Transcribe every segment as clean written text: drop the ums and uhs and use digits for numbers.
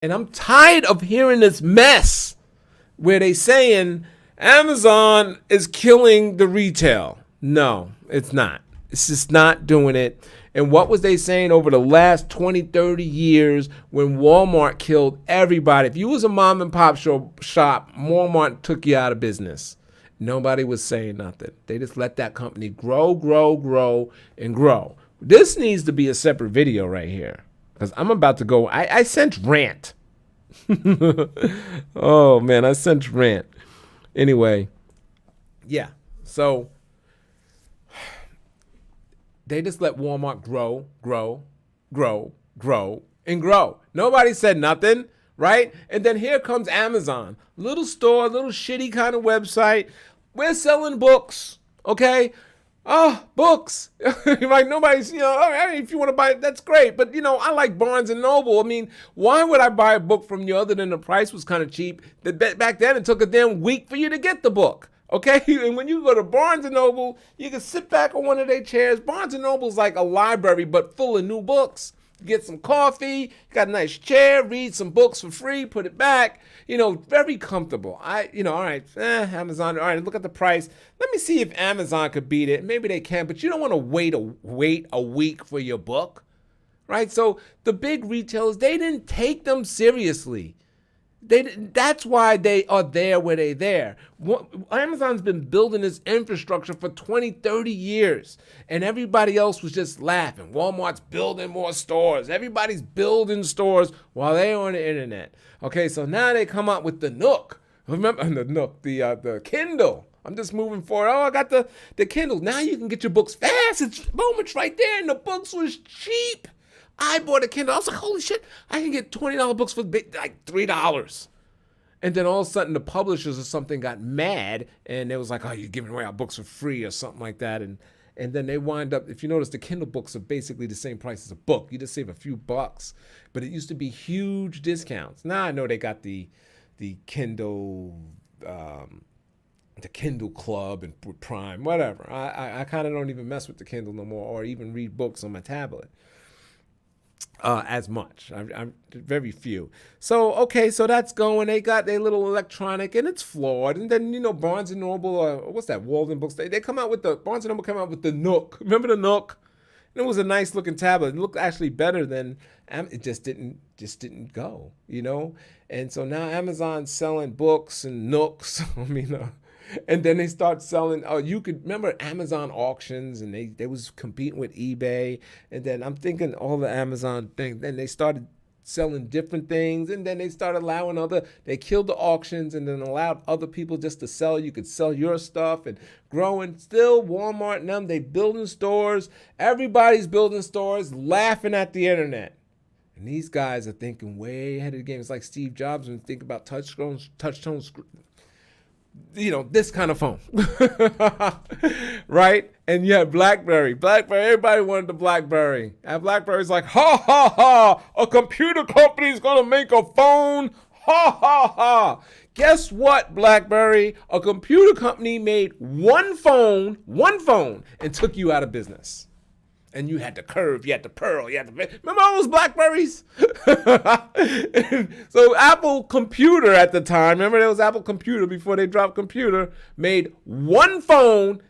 And I'm tired of hearing this mess where they saying Amazon is killing the retail. No, it's not. It's just not doing it. And what was they saying over the last 20, 30 years when Walmart killed everybody? If you was a mom and pop shop, Walmart took you out of business. Nobody was saying nothing. They just let that company grow, grow, grow, and grow. This needs to be a separate video right here because I'm about to go. I sent rant. Oh man, I sent rant. Anyway, yeah. So they just let Walmart grow, grow, grow, grow, and grow. Nobody said nothing, right? And then here comes Amazon, little store, little shitty kind of website. We're selling books, okay? Oh, books. Like nobody's, I mean, if you want to buy it, that's great. But, I like Barnes and Noble. I mean, why would I buy a book from you other than the price was kind of cheap? Back then, it took a damn week for you to get the book. Okay, and when you go to Barnes and Noble, you can sit back on one of their chairs. Barnes and Noble's like a library, but full of new books. You get some coffee, got a nice chair, read some books for free, put it back. Very comfortable. All right, Amazon. All right, look at the price. Let me see if Amazon could beat it. Maybe they can, but you don't want to wait a week for your book, right? So the big retailers, they didn't take them seriously. That's why they are there where they're there. Amazon's been building this infrastructure for 20, 30 years, and everybody else was just laughing. Walmart's building more stores. Everybody's building stores while they're on the internet. Okay, so now they come out with the Nook. Remember the Nook, the Kindle. I'm just moving forward. Oh, I got the Kindle. Now you can get your books fast. It's right there, and the books was cheap. I bought a Kindle. I was like, holy shit, I can get $20 books for like $3. And then all of a sudden the publishers or something got mad and it was like, oh, you're giving away our books for free or something like that. And then they wind up, if you notice, the Kindle books are basically the same price as a book. You just save a few bucks. But it used to be huge discounts. Now I know they got the Kindle the Kindle Club and Prime, whatever. I kind of don't even mess with the Kindle no more or even read books on my tablet. As much. I'm very few. So okay, so that's going. They got their little electronic, and it's flawed. And then Barnes and Noble, what's that? Walden Books. They come out with the Barnes and Noble come out with the Nook. Remember the Nook? And it was a nice looking tablet. It looked actually better than it just didn't go. And so now Amazon's selling books and Nooks. I mean. And then they start selling. Oh, you could remember Amazon auctions, and they was competing with eBay. And then I'm thinking all the Amazon things. Then they started selling different things, and then they started allowing They killed the auctions, and then allowed other people just to sell. You could sell your stuff and growing. Still, Walmart and them, they building stores. Everybody's building stores, laughing at the internet. And these guys are thinking way ahead of the game. It's like Steve Jobs when you think about touchtone this kind of phone, right? And you had BlackBerry, everybody wanted the BlackBerry. And BlackBerry's like, ha, ha, ha, a computer company's gonna make a phone, ha, ha, ha. Guess what, BlackBerry? A computer company made one phone, and took you out of business. And you had the curve, you had the pearl, you had the... Remember all those BlackBerries? So Apple Computer at the time, remember there was Apple Computer before they dropped computer, made one phone,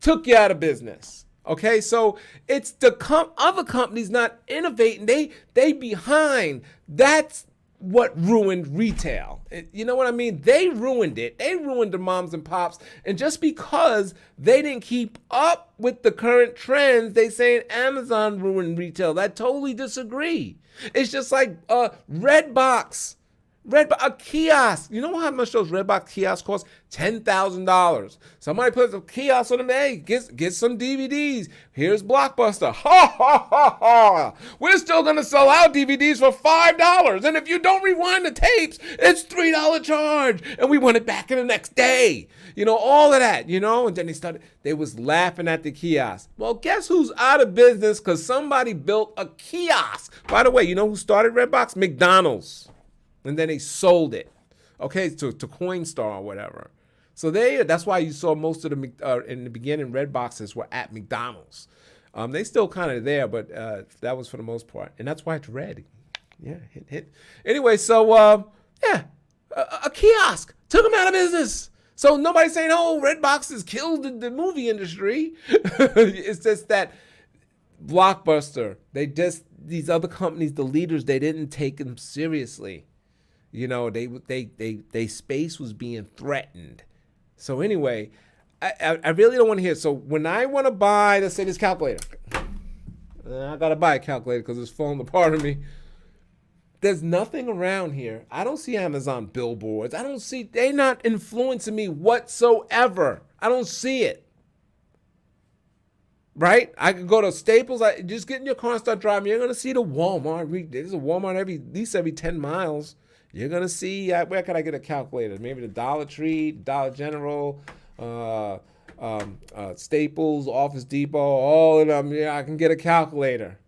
took you out of business. Okay, so it's the other companies not innovating. They behind. That's what ruined retail. You know what I mean? They ruined it. They ruined the moms and pops. And just because they didn't keep up with the current trends, they saying Amazon ruined retail. I totally disagree. It's just like Redbox. A kiosk. You know how much those Redbox kiosks cost? $10,000. Somebody puts a kiosk on them. Hey, get some DVDs. Here's Blockbuster. Ha ha ha ha. We're still gonna sell our DVDs for $5. And if you don't rewind the tapes, it's $3 charge. And we want it back in the next day. All of that. And then they was laughing at the kiosk. Well, guess who's out of business because somebody built a kiosk. By the way, you know who started Redbox? McDonald's. And then they sold it, okay, to Coinstar or whatever. So that's why you saw most of the in the beginning red boxes were at McDonald's. They still kind of there, but that was for the most part, and that's why it's red. Yeah, hit. Anyway, so yeah, a kiosk took them out of business. So nobody's saying, "Oh, Redbox has killed the movie industry." It's just that Blockbuster, these other companies, the leaders, they didn't take them seriously. You know, they space was being threatened. So anyway, I really don't want to hear. So when I want to buy, let's say this calculator, I gotta buy a calculator because it's falling apart on me. There's nothing around here. I don't see Amazon billboards. They're not influencing me whatsoever. I don't see it. Right? I could go to Staples. Just get in your car and start driving. You're gonna see the Walmart. There's a Walmart at least every 10 miles. You're gonna see where can I get a calculator? Maybe the Dollar Tree, Dollar General, Staples, Office Depot, all of them. Yeah, I can get a calculator.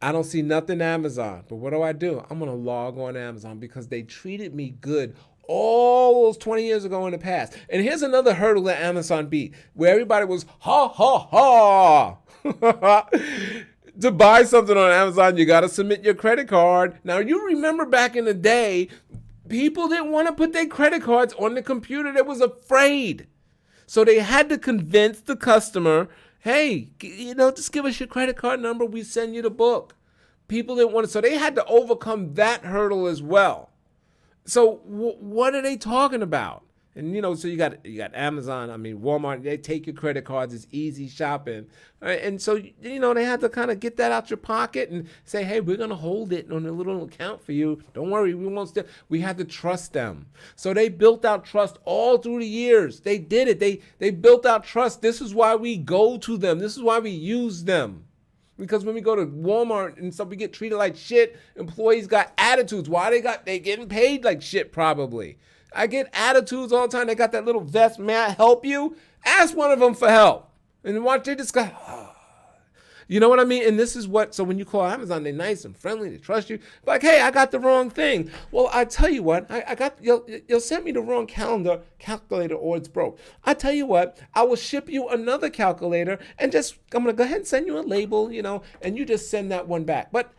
I don't see nothing Amazon. But what do? I'm gonna log on Amazon because they treated me good all those 20 years ago in the past. And here's another hurdle that Amazon beat, where everybody was ha ha ha. To buy something on Amazon, you gotta submit your credit card. Now you remember back in the day, people didn't want to put their credit cards on the computer. They was afraid. So they had to convince the customer, hey, just give us your credit card number. We send you the book. People didn't want to. So they had to overcome that hurdle as well. So what are they talking about? And so you got Amazon. I mean, Walmart. They take your credit cards. It's easy shopping. Right? And so they had to kind of get that out your pocket and say, hey, we're gonna hold it on a little account for you. Don't worry, we won't. We had to trust them. So they built out trust all through the years. They did it. They built out trust. This is why we go to them. This is why we use them. Because when we go to Walmart and stuff, we get treated like shit. Employees got attitudes. Why they getting paid like shit probably. I get attitudes all the time. They got that little vest. May I help you? Ask one of them for help. And watch they just go, you know what I mean? And this is so when you call Amazon, they're nice and friendly. They trust you. Like, hey, I got the wrong thing. Well, I tell you what, you'll send me the wrong calculator or it's broke. I tell you what, I will ship you another calculator and I'm going to go ahead and send you a label, and you just send that one back. But,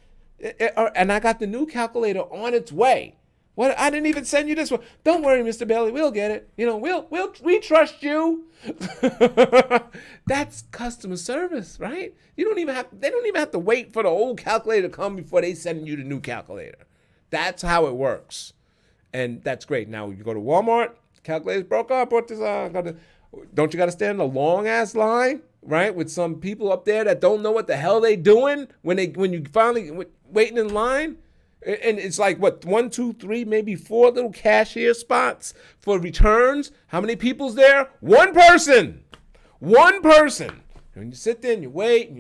and I got the new calculator on its way. What? I didn't even send you this one. Don't worry, Mr. Bailey. We'll get it. We trust you. That's customer service, right? They don't even have to wait for the old calculator to come before they send you the new calculator. That's how it works. And that's great. Now you go to Walmart, calculator's broke up. Don't you got to stand in a long ass line, right? With some people up there that don't know what the hell they doing when you finally waiting in line. And it's like, 1, 2, 3, maybe 4 little cashier spots for returns. How many people's there? One person. And you sit there and you wait.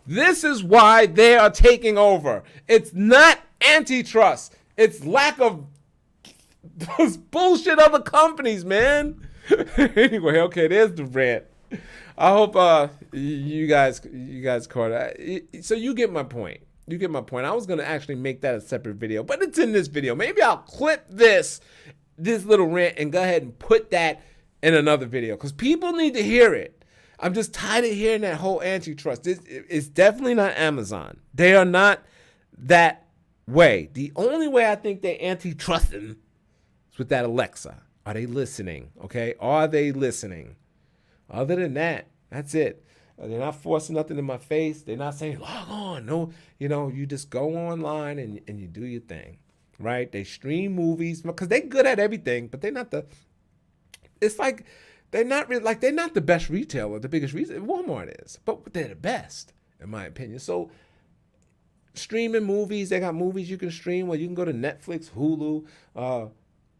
This is why they are taking over. It's not antitrust. It's lack of those bullshit other companies, man. Anyway, okay, there's the rant. I hope you guys caught it. So you get my point. I was going to actually make that a separate video, but it's in this video. Maybe I'll clip this little rant and go ahead and put that in another video because people need to hear it. I'm just tired of hearing that whole antitrust. It's definitely not Amazon. They are not that way. The only way I think they're antitrusting is with that Alexa. Are they listening? Okay. Are they listening? Other than that, that's it. They're not forcing nothing in my face. They're not saying, log on. No, you just go online and you do your thing, right? They stream movies because they're good at everything, but they're not it's like they're not the best retailer, the biggest retailer. Walmart is, but they're the best, in my opinion. So streaming movies, they got movies you can stream. Well, you can go to Netflix, Hulu,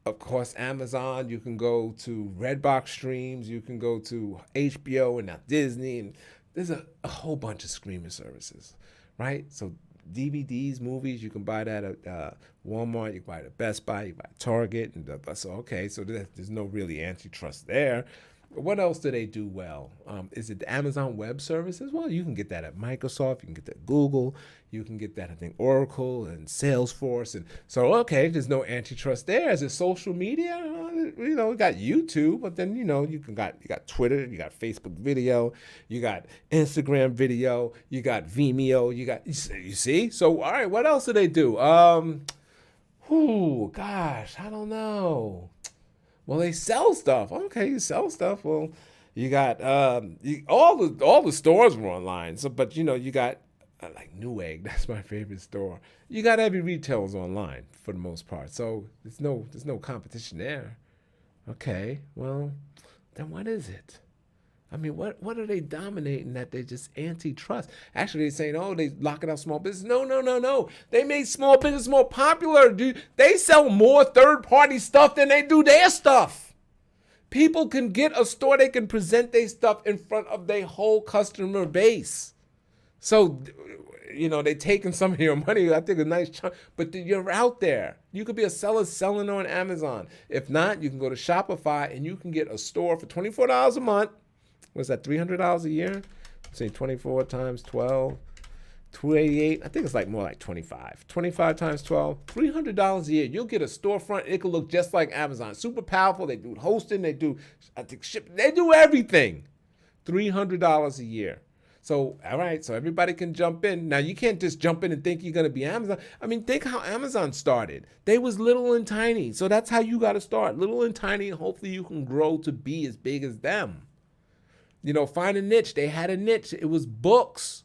of course, Amazon. You can go to Redbox streams. You can go to HBO and now Disney. And there's a whole bunch of streaming services, right? So DVDs, movies, you can buy that at Walmart. You can buy it at Best Buy. You can buy it at Target. So there's no really antitrust there. What else do they do well? Is it the Amazon Web Services? Well, you can get that at Microsoft. You can get that at Google. You can get that, I think, Oracle and Salesforce. And so, okay, there's no antitrust there. Is it social media? You know, we got YouTube, but then, you know, you got Twitter, you got Facebook video, you got Instagram video, you got Vimeo, you see? So, all right, what else do they do? Gosh, I don't know. Well, they sell stuff. Okay, you sell stuff. Well, you got all the stores were online. So, but you know, you got like Newegg. That's my favorite store. You got every retailer's online for the most part. So there's no competition there. Okay, well, then what is it? I mean, what are they dominating that they just antitrust? Actually, they're saying, oh, they locking out small business. No. They made small business more popular, dude. They sell more third-party stuff than they do their stuff. People can get a store, they can present their stuff in front of their whole customer base. So, you know, they're taking some of your money. I think a nice chunk, but you're out there. You could be a seller selling on Amazon. If not, you can go to Shopify and you can get a store for $24 a month. What's that, $300 a year? Say 24 times 12, 288. I think it's like more like 25. 25 times 12, $300 a year. You'll get a storefront. It could look just like Amazon. Super powerful. They do hosting. They do, I think, shipping. They do everything. $300 a year. So, all right, so everybody can jump in. Now, you can't just jump in and think you're going to be Amazon. I mean, think how Amazon started. They was little and tiny. So that's how you got to start. Little and tiny, and hopefully you can grow to be as big as them. You know, find a niche. They had a niche. It was books,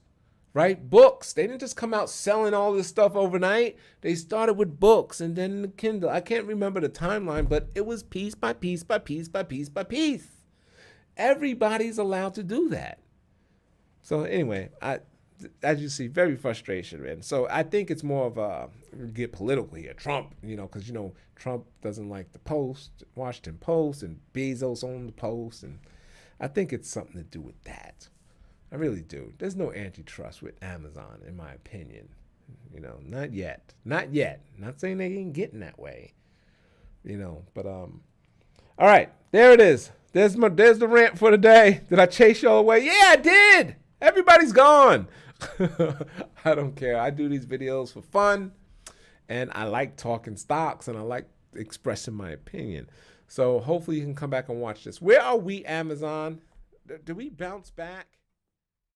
right? Books. They didn't just come out selling all this stuff overnight. They started with books and then the Kindle. I can't remember the timeline, but it was piece by piece by piece by piece by piece. Everybody's allowed to do that. So anyway, as you see, very frustration, man. So I think it's more of a get political here. Trump, you know, because, you know, Trump doesn't like the Post, Washington Post, and Bezos owned the Post, and I think it's something to do with that. I really do. There's no antitrust with Amazon, in my opinion. You know, not yet. Not yet. Not saying they ain't getting that way. You know, but all right, there it is. There's the rant for today. Did I chase y'all away? Yeah, I did. Everybody's gone. I don't care. I do these videos for fun, and I like talking stocks, and I like expressing my opinion. So hopefully you can come back and watch this. Where are we, Amazon? Do we bounce back?